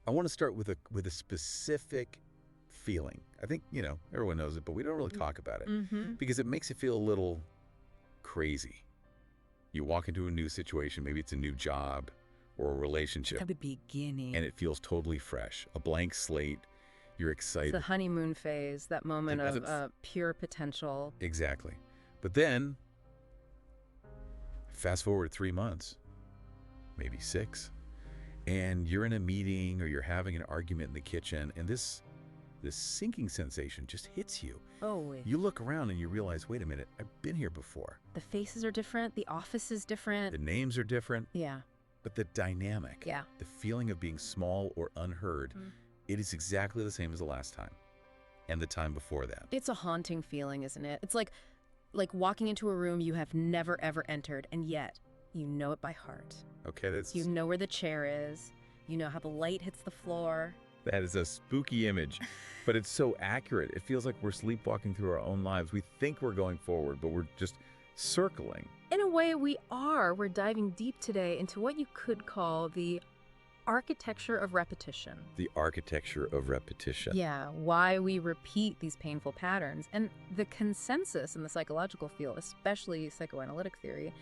I want to start with a specific feeling. I think, everyone knows it, but we don't really talk about it because it makes it feel a little crazy. You walk into a new situation, maybe it's a new job or a relationship. At the beginning. And it feels totally fresh, a blank slate. You're excited. It's the honeymoon phase, that moment of pure potential. Exactly. But then, fast forward 3 months, maybe 6, and you're in a meeting or you're having an argument in the kitchen, and this sinking sensation just hits you. Oh. You look around and you realize, wait a minute, I've been here before. The faces are different. The office is different. The names are different. Yeah. But the dynamic, the feeling of being small or unheard, it is exactly the same as the last time and the time before that. It's a haunting feeling, isn't it? It's like walking into a room you have never, ever entered, and yet you know it by heart. Okay, that's... You know where the chair is. You know how the light hits the floor. That is a spooky image, but it's so accurate. It feels like we're sleepwalking through our own lives. We think we're going forward, but we're just circling. In a way, we are. We're diving deep today into what you could call the architecture of repetition. The architecture of repetition. Yeah, why we repeat these painful patterns. And the consensus in the psychological field, especially psychoanalytic theory,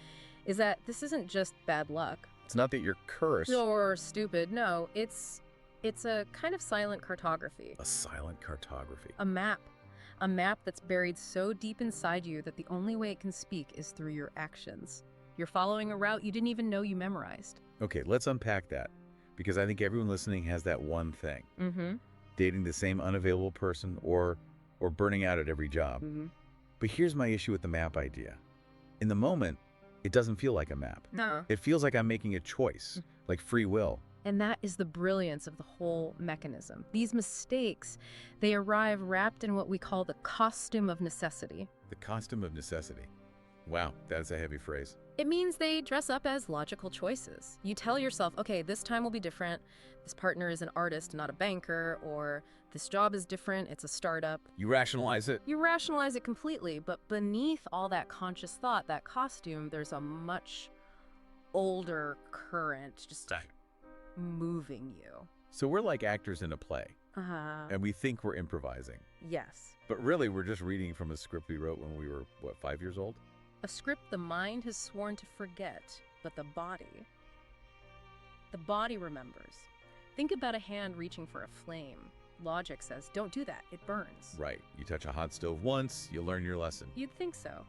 is that this isn't just bad luck. It's not that you're cursed. Or stupid. No, it's a kind of silent cartography. A silent cartography. A map. A map that's buried so deep inside you that the only way it can speak is through your actions. You're following a route you didn't even know you memorized. Okay, let's unpack that, because I think everyone listening has that one thing. Dating the same unavailable person or burning out at every job. But here's my issue with the map idea. In the moment, it doesn't feel like a map. No. It feels like I'm making a choice, like free will. And that is the brilliance of the whole mechanism. These mistakes, they arrive wrapped in what we call the costume of necessity. The costume of necessity. Wow, that's a heavy phrase. It means they dress up as logical choices. You tell yourself, okay, this time will be different. This partner is an artist, not a banker, or this job is different, it's a startup. You rationalize it. You rationalize it completely, but beneath all that conscious thought, that costume, there's a much older current just moving you. So we're like actors in a play. Uh-huh. And we think we're improvising. Yes. But really, we're just reading from a script we wrote when we were, 5 years old? A script the mind has sworn to forget, but the body remembers. Think about a hand reaching for a flame. Logic says, don't do that, it burns. Right. You touch a hot stove once, you learn your lesson. You'd think so.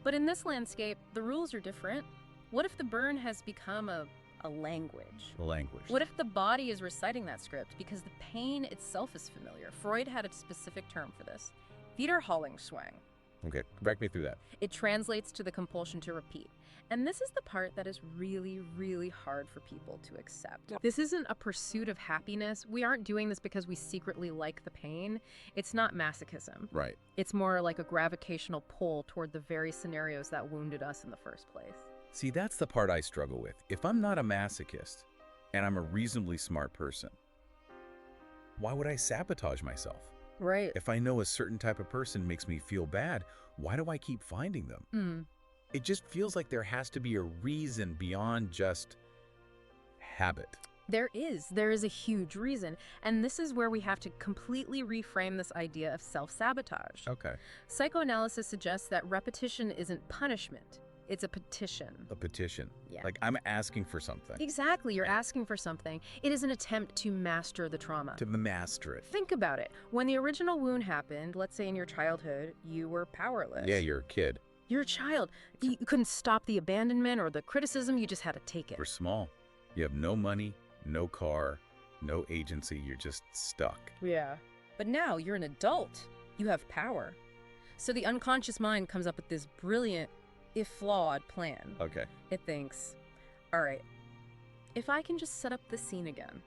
But in this landscape, the rules are different. What if the burn has become a language? A language. What if the body is reciting that script because the pain itself is familiar? Freud had a specific term for this. Wiederholungsschwang. Okay, back me through that. It translates to the compulsion to repeat. And this is the part that is really, really hard for people to accept. This isn't a pursuit of happiness. We aren't doing this because we secretly like the pain. It's not masochism. Right. It's more like a gravitational pull toward the very scenarios that wounded us in the first place. See, that's the part I struggle with. If I'm not a masochist and I'm a reasonably smart person, why would I sabotage myself? Right. If I know a certain type of person makes me feel bad, why do I keep finding them? It just feels like there has to be a reason beyond just habit. There is a huge reason. And this is where we have to completely reframe this idea of self-sabotage. Okay. Psychoanalysis suggests that repetition isn't punishment. It's a petition. A petition. Yeah. Like I'm asking for something. Exactly. You're asking for something. It is an attempt to master the trauma. To master it. Think about it. When the original wound happened, let's say in your childhood, you were powerless. Yeah, you're a kid. You're a child. You couldn't stop the abandonment or the criticism. You just had to take it. We're small. You have no money, no car, no agency. You're just stuck. Yeah. But now you're an adult. You have power. So the unconscious mind comes up with this brilliant, if flawed, plan. Okay. It thinks, all right, if I can just set up the scene again,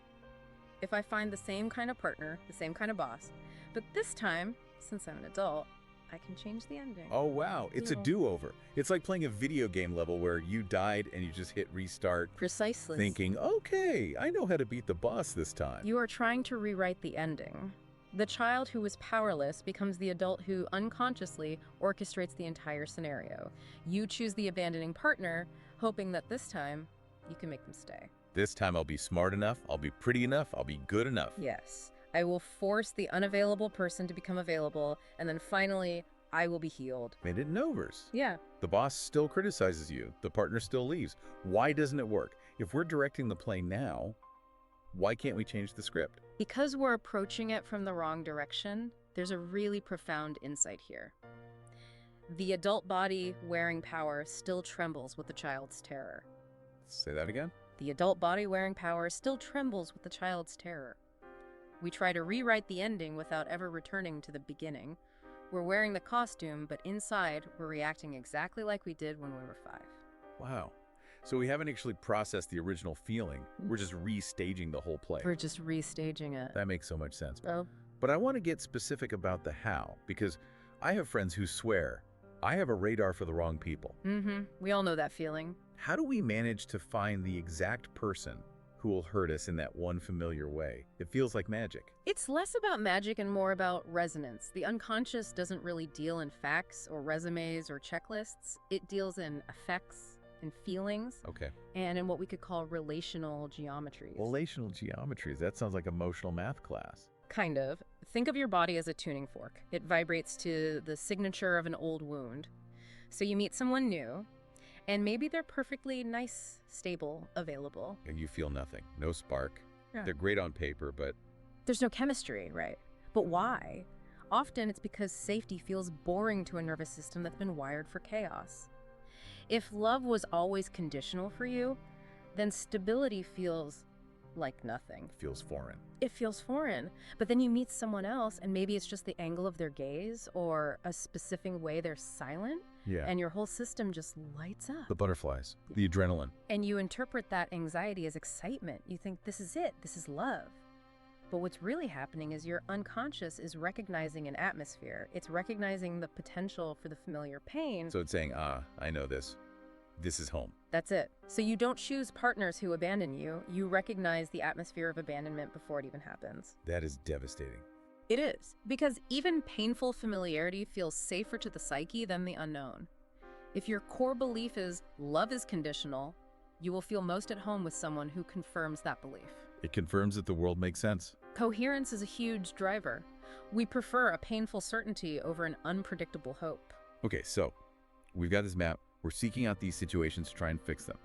if I find the same kind of partner, the same kind of boss, but this time, since I'm an adult, I can change the ending. Oh, wow. It's a do-over. It's like playing a video game level where you died and you just hit restart. Precisely. Thinking, okay, I know how to beat the boss this time. You are trying to rewrite the ending. The child who was powerless becomes the adult who unconsciously orchestrates the entire scenario. You choose the abandoning partner, hoping that this time you can make them stay. This time I'll be smart enough, I'll be pretty enough, I'll be good enough. Yes. I will force the unavailable person to become available, and then finally, I will be healed. And it novers. Yeah. The boss still criticizes you. The partner still leaves. Why doesn't it work? If we're directing the play now, why can't we change the script? Because we're approaching it from the wrong direction, there's a really profound insight here. The adult body wearing power still trembles with the child's terror. Say that again? The adult body wearing power still trembles with the child's terror. We try to rewrite the ending without ever returning to the beginning. We're wearing the costume, but inside, we're reacting exactly like we did when we were 5. Wow. So we haven't actually processed the original feeling. We're just restaging the whole play. We're just restaging it. That makes so much sense. Oh. But I want to get specific about the how, because I have friends who swear, I have a radar for the wrong people. We all know that feeling. How do we manage to find the exact person who will hurt us in that one familiar way? It feels like magic. It's less about magic and more about resonance. The unconscious doesn't really deal in facts or resumes or checklists. It deals in effects and feelings. Okay. And in what we could call relational geometries. Relational geometries. That sounds like emotional math class. Kind of. Think of your body as a tuning fork. It vibrates to the signature of an old wound. So you meet someone new, and maybe they're perfectly nice, stable, available. And you feel nothing. No spark. Yeah. They're great on paper, but There's no chemistry, right? But why? Often it's because safety feels boring to a nervous system that's been wired for chaos. If love was always conditional for you, then stability feels like nothing. feels foreign. It feels foreign. But then you meet someone else, and maybe it's just the angle of their gaze or a specific way they're silent, Yeah. and your whole system just lights up. The butterflies, the adrenaline. And you interpret that anxiety as excitement. You think, this is it, this is love. But what's really happening is your unconscious is recognizing an atmosphere. It's recognizing the potential for the familiar pain. So it's saying, I know this. This is home. That's it. So you don't choose partners who abandon you. You recognize the atmosphere of abandonment before it even happens. That is devastating. It is, because even painful familiarity feels safer to the psyche than the unknown. If your core belief is love is conditional, you will feel most at home with someone who confirms that belief. It confirms that the world makes sense. Coherence is a huge driver. We prefer a painful certainty over an unpredictable hope. Okay, so we've got this map. We're seeking out these situations to try and fix them.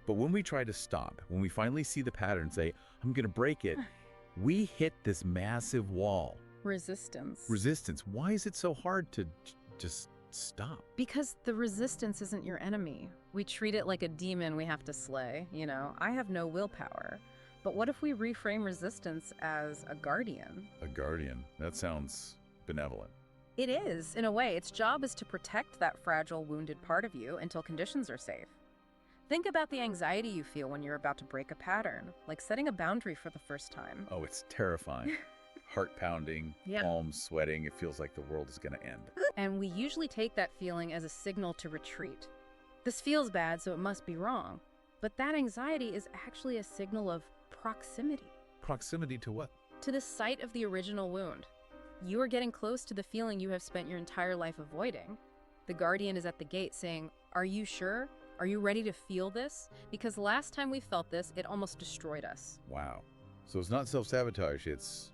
But when we try to stop, when we finally see the pattern and say, I'm going to break it, we hit this massive wall. Resistance. Resistance. Why is it so hard to just stop? Because the resistance isn't your enemy. We treat it like a demon we have to slay. You know, I have no willpower. But what if we reframe resistance as a guardian? A guardian. That sounds benevolent. It is, in a way. Its job is to protect that fragile, wounded part of you until conditions are safe. Think about the anxiety you feel when you're about to break a pattern, like setting a boundary for the first time. Oh, it's terrifying. Heart pounding, Yeah. palms sweating. It feels like the world is going to end. And we usually take that feeling as a signal to retreat. This feels bad, so it must be wrong. But that anxiety is actually a signal of proximity. Proximity to what? To the site of the original wound. You are getting close to the feeling you have spent your entire life avoiding. The guardian is at the gate saying, are you sure? Are you ready to feel this? Because last time we felt this, it almost destroyed us. Wow. So it's not self-sabotage, it's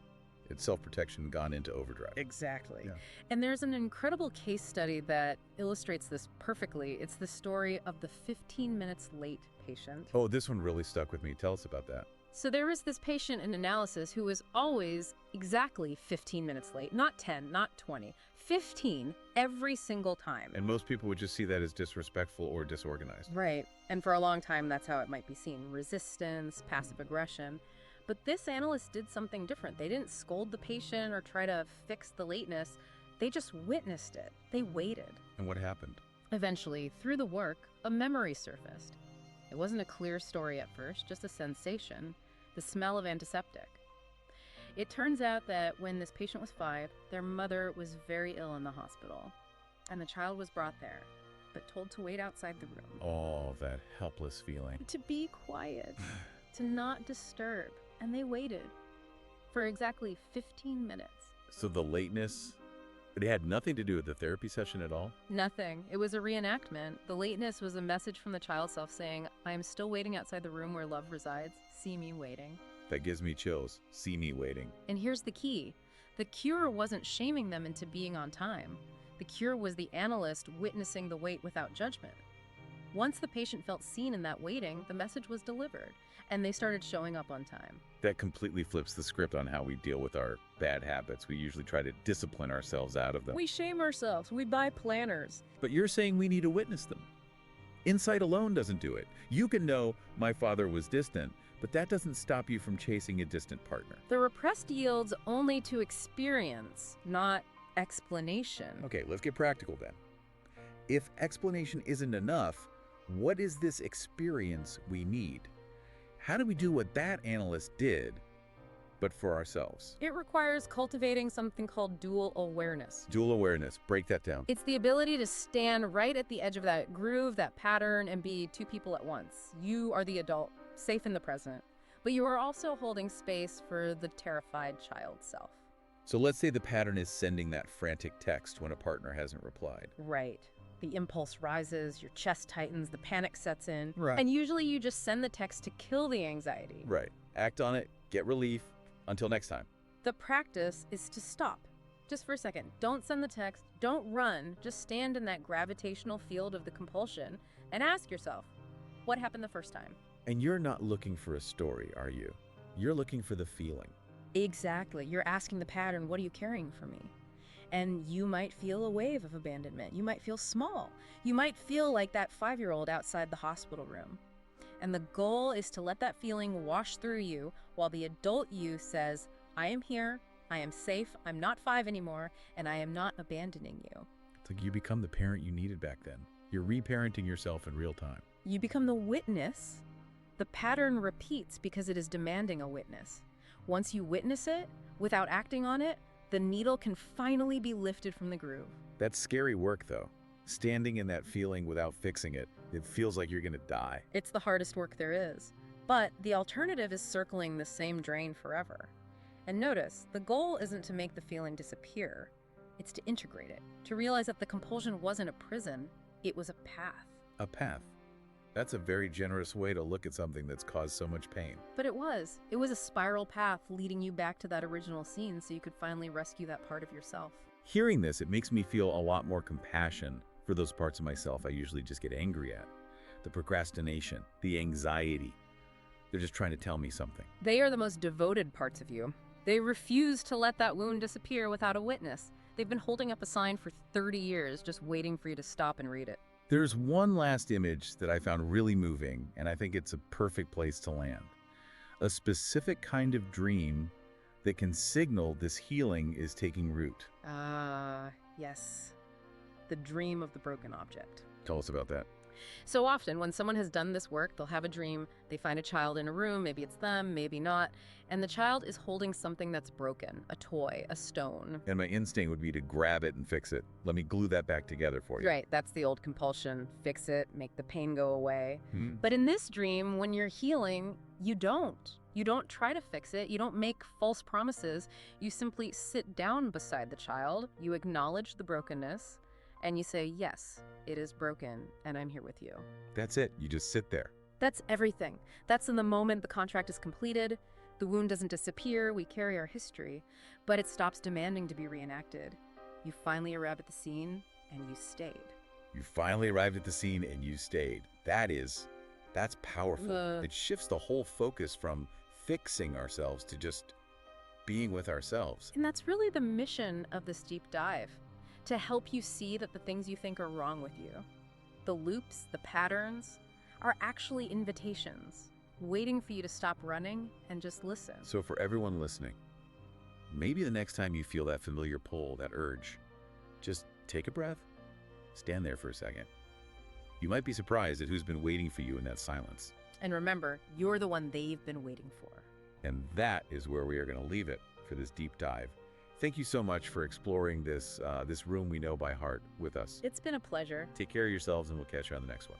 self-protection gone into overdrive. Exactly. Yeah. And there's an incredible case study that illustrates this perfectly. It's the story of the 15 minutes late patient. Oh, this one really stuck with me. Tell us about that. So there was this patient in analysis who was always exactly 15 minutes late. Not 10, not 20. 15 every single time. And most people would just see that as disrespectful or disorganized. Right. And for a long time, that's how it might be seen. Resistance, passive aggression. But this analyst did something different. They didn't scold the patient or try to fix the lateness. They just witnessed it. They waited. And what happened? Eventually, through the work, a memory surfaced. It wasn't a clear story at first, just a sensation, the smell of antiseptic. It turns out that when this patient was 5, their mother was very ill in the hospital, and the child was brought there, but told to wait outside the room. Oh, that helpless feeling. To be quiet, to not disturb, and they waited for exactly 15 minutes. So the lateness, But it had nothing to do with the therapy session at all? Nothing. It was a reenactment. The lateness was a message from the child self saying, I am still waiting outside the room where love resides. See me waiting. That gives me chills. See me waiting. And here's the key. The cure wasn't shaming them into being on time. The cure was the analyst witnessing the wait without judgment. Once the patient felt seen in that waiting, the message was delivered, and they started showing up on time. That completely flips the script on how we deal with our bad habits. We usually try to discipline ourselves out of them. We shame ourselves. We buy planners. But you're saying we need to witness them. Insight alone doesn't do it. You can know my father was distant, but that doesn't stop you from chasing a distant partner. The repressed yields only to experience, not explanation. Okay, let's get practical then. If explanation isn't enough, what is this experience we need? How do we do what that analyst did, but for ourselves? It requires cultivating something called dual awareness. Dual awareness, break that down. It's the ability to stand right at the edge of that groove, that pattern, and be two people at once. You are the adult, safe in the present, but you are also holding space for the terrified child self. So let's say the pattern is sending that frantic text when a partner hasn't replied. Right. The impulse rises, your chest tightens, the panic sets in. Right. And usually you just send the text to kill the anxiety. Right. Act on it, get relief. Until next time. The practice is to stop. Just for a second. Don't send the text. Don't run. Just stand in that gravitational field of the compulsion and ask yourself, what happened the first time? And you're not looking for a story, are you? You're looking for the feeling. Exactly. You're asking the pattern, what are you carrying for me? And you might feel a wave of abandonment. You might feel small. You might feel like that 5-year-old outside the hospital room. And the goal is to let that feeling wash through you while the adult you says, I am here, I am safe, I'm not 5 anymore, and I am not abandoning you. It's like you become the parent you needed back then. You're reparenting yourself in real time. You become the witness. The pattern repeats because it is demanding a witness. Once you witness it, without acting on it, the needle can finally be lifted from the groove. That's scary work, though. Standing in that feeling without fixing it, it feels like you're gonna die. It's the hardest work there is. But the alternative is circling the same drain forever. And notice, the goal isn't to make the feeling disappear. It's to integrate it, to realize that the compulsion wasn't a prison, it was a path. A path. That's a very generous way to look at something that's caused so much pain. But it was. It was a spiral path leading you back to that original scene so you could finally rescue that part of yourself. Hearing this, it makes me feel a lot more compassion for those parts of myself I usually just get angry at. The procrastination, the anxiety. They're just trying to tell me something. They are the most devoted parts of you. They refuse to let that wound disappear without a witness. They've been holding up a sign for 30 years, just waiting for you to stop and read it. There's one last image that I found really moving, and I think it's a perfect place to land. A specific kind of dream that can signal this healing is taking root. Yes. The dream of the broken object. Tell us about that. So often, when someone has done this work, they'll have a dream, they find a child in a room, maybe it's them, maybe not, and the child is holding something that's broken, a toy, a stone. And my instinct would be to grab it and fix it. Let me glue that back together for you. Right, that's the old compulsion. Fix it, make the pain go away. But in this dream, when you're healing, you don't. You don't try to fix it. You don't make false promises. You simply sit down beside the child. You acknowledge the brokenness. And you say, yes, it is broken, and I'm here with you. That's it. You just sit there. That's everything. That's in the moment the contract is completed. The wound doesn't disappear. We carry our history. But it stops demanding to be reenacted. You finally arrive at the scene, and you stayed. You finally arrived at the scene, and you stayed. That's powerful. It shifts the whole focus from fixing ourselves to just being with ourselves. And that's really the mission of this deep dive. To help you see that the things you think are wrong with you, the loops, the patterns, are actually invitations, waiting for you to stop running and just listen. So for everyone listening, maybe the next time you feel that familiar pull, that urge, just take a breath, stand there for a second. You might be surprised at who's been waiting for you in that silence. And remember, you're the one they've been waiting for. And that is where we are going to leave it for this deep dive. Thank you so much for exploring this room we know by heart with us. It's been a pleasure. Take care of yourselves, and we'll catch you on the next one.